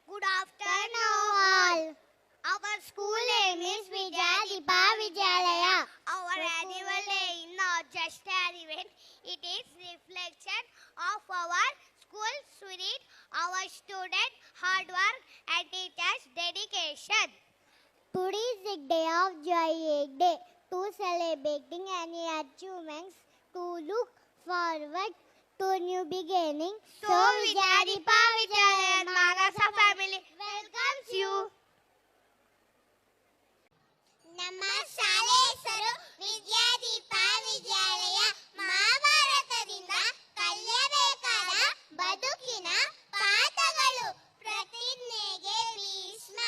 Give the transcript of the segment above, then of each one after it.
Good afternoon all. Our school name is Vijayadipa Vidyalaya. Our annual day is not just an event, it is reflection of our school spirit, our student hard work and teachers' dedication. Today is the day of joy, a day to celebrating any achievements, to look forward to new beginning. So Vijayadipa Vidyalaya Manasa family welcomes you. ನಮ್ಮ ಶಾಲೆ ಹೆಸರು ವಿದ್ಯಾದೀಪ ವಿದ್ಯಾಲಯ. ಮಹಾಭಾರತದಿಂದ ಕಲಿಯಬೇಕಾದ ಬದುಕಿನ ಪಾಠಗಳು. ಪ್ರತಿಜ್ಞೆಗೆ ಭೀಷ್ಮ,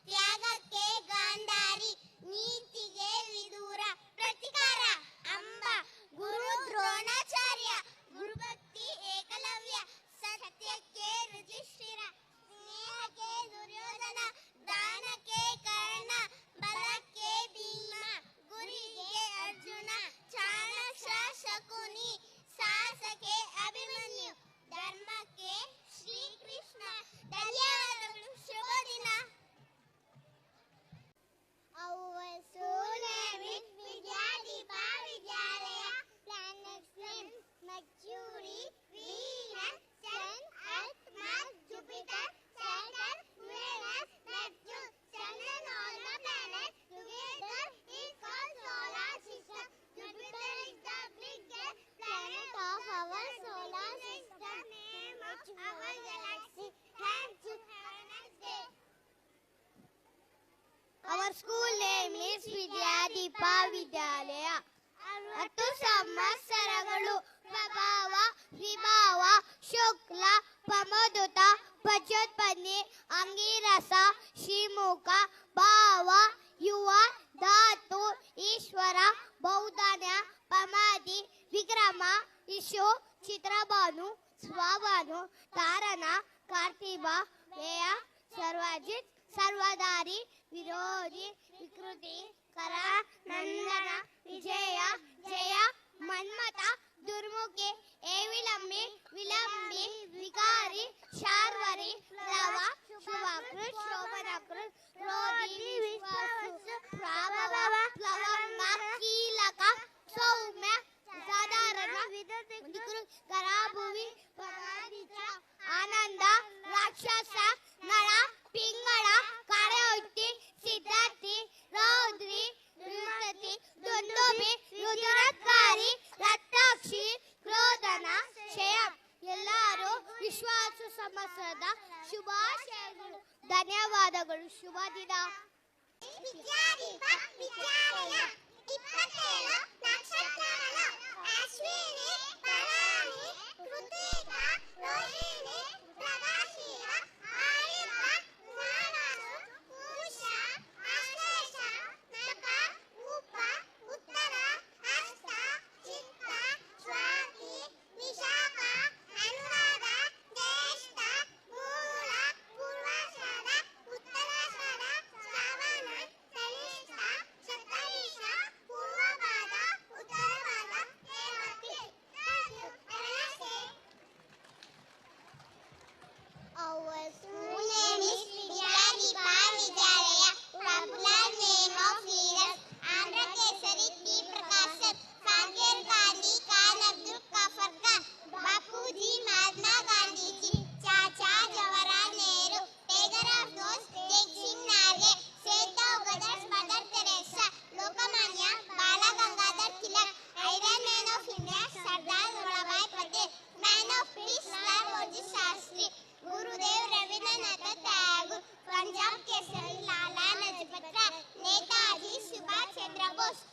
ತ್ಯಾಗಕ್ಕೆ ಗಾಂಧಾರಿ, ನೀತಿಗೆ ವಿದೂರ, ಪ್ರತಿಕಾರ ಅಂಬ, ಗುರು ದ್ರೋಣಾಚಾರ್ಯ, ಗುರುಭಕ್ತಿ ಏಕಲವ್ಯ, ಸತ್ಯಕ್ಕೆ ಯುಧಿಷ್ಠಿರ, ಸ್ನೇಹಕ್ಕೆ ದುರ್ಯೋಧನ, ದಾನಕ್ಕೆ ಕರ್ಣ, ಬಲಕ್ಕೆ ಭೀಮ, ಗುರಿಗೆ ಅರ್ಜುನ, ಚಾಣಕ್ಷ ಶಕುನಿ, ಸಾಹಸಕ್ಕೆ ಅಭಿಮನ್ಯು, ಧರ್ಮಕ್ಕೆ ಶ್ರೀಕೃಷ್ಣ. ಧನ್ಯವಾದಗಳು. ಶುಭ ದಿನ. Our school name is Vijayadipa Vidyalaya. Planets name Mercury, Venus, Sun, Earth, Mars, Jupiter, Saturn, Uranus, Neptune. Sun and all the planets together is called solar system. Jupiter is the biggest planet of our solar system. Name of our galaxy. Thank you. Have a nice day. Our school name is Vijayadipa Vidyalaya. 10 ಸಂವತ್ಸರಗಳು ಪ್ರಭಾವ ವಿಭಾವ ಶುಕ್ಲ ಪ್ರಮೋದುತ ಪ್ರಚೋತ್ಪನ್ನಿ ಅಂಗಿರಸ ಶ್ರೀಮುಖ ಭಾವ ಯುವ ಧಾತು ಈಶ್ವರ ಬೌದ್ಧನ್ಯ ಪ್ರಮಾದಿ ವಿಕ್ರಮ ಇಶು ಚಿತ್ರಭಾನು ಸ್ವಭಾನು ತಾರಣ ಕಾರ್ತಿಭ ವ್ಯಯ ಸರ್ವಜಿತ್ ಸರ್ವಧಾರಿ ವಿರೋಧಿ ವಿಕೃತಿ ಕರ ನಂದನ ವಿಜಯ ಜಯ ಮನ್ಮಥ ದುರ್ಮುಖಿ ಏವಿಲಂಬಿ ವಿಲಂಬಿ ವಿಕಾರಿ ಶಾರ್ವರಿ ಪ್ಲವ ಶುಭಕೃತ್ ಶೋಭನಕೃತ್ ರೋಧಿ ವಿಶ್ವಾಸು ಪ್ರಾಭವ ಪ್ಲವಂಗ ಕೀಲಕ ಸೌಮ್ಯ ಸಾಧಾರಣ ವಿಕೃತ್ ಕರಾಭುವಿ ಪರಾಜಿತ ಆನಂದ ರಾಕ್ಷಸ ನಳ ಪಿಂಗಳ ಕರೆಹೊಟ್ಟಿ ಸಿದ್ಧಾರ್ಥಿ ರೌದ್ರಿ ವಿಮೃತಿ ದುಂದುಬಿ ರುದ್ರಕಾರಿ ರಕ್ತಾಕ್ಷಿ ಕ್ರೋಧನ ಕ್ಷಯ. ಎಲ್ಲರೂ ವಿಶ್ವಾಸ ಸಂವತ್ಸರದ ಶುಭಾಶಯಗಳು. ಧನ್ಯವಾದಗಳು. ಶುಭ ದಿನ. ವಿದ್ಯಾದೀಪ ವಿದ್ಯಾಲಯ 27 ನಕ್ಷತ್ರಗಳು. ಅಶ್ವಿನಿ, ಭರಣಿ, ಕೃತಿಕ, ರೋಹಿಣಿ, ಮೃಗಶಿರ, ಆಯುಧ, ಧನಸ್ಸು, ಪೂಷ, ಆಶ್ಲೇಷ, ನಖ, ಉಪ, ಉತ್ತರ, ಹಸ್ತ, ಚಿತ್ತ, ಸ್ವಾತಿ, ವಿಶಾಖ, ಅನುರಾಧ, ಜ್ಯೇಷ್ಠ, ಮೂಲ, ಪೂರ್ವಾಷಾಢ, ಉತ್ತರಾಷಾಢ, ಶ್ರವಣ, ಕನಿಷ್ಠ, Shatabhisha, ಪೂರ್ವಭಾದ, ಉತ್ತರಭಾದ, ಹೇಮಂತಿ. Thank you. Have a nice day. Our school name is Vijayadipa Vidyalaya. Popular name of leaders: Andhra Kesari, T. Prakashan, Fakir Gandhi, Khan Abdul Ghaffar Khan, Bapuji, Mahatma Gandhiji, Chacha Jawaharlal Nehru, Tiger of Those, Jai Singh Narge, Saint of Brothers, Mother Teresa, Lokmanya, Bala Gangadhar Tilak, Iron Man of India, Sardar Vallabhbhai Patel, Man of Peace, Lal Shastri, Gurudev Rabindranath Tagore, Punjab Kesari, Lala Lajpat Rai, Netaji Subhash Chandra Bose.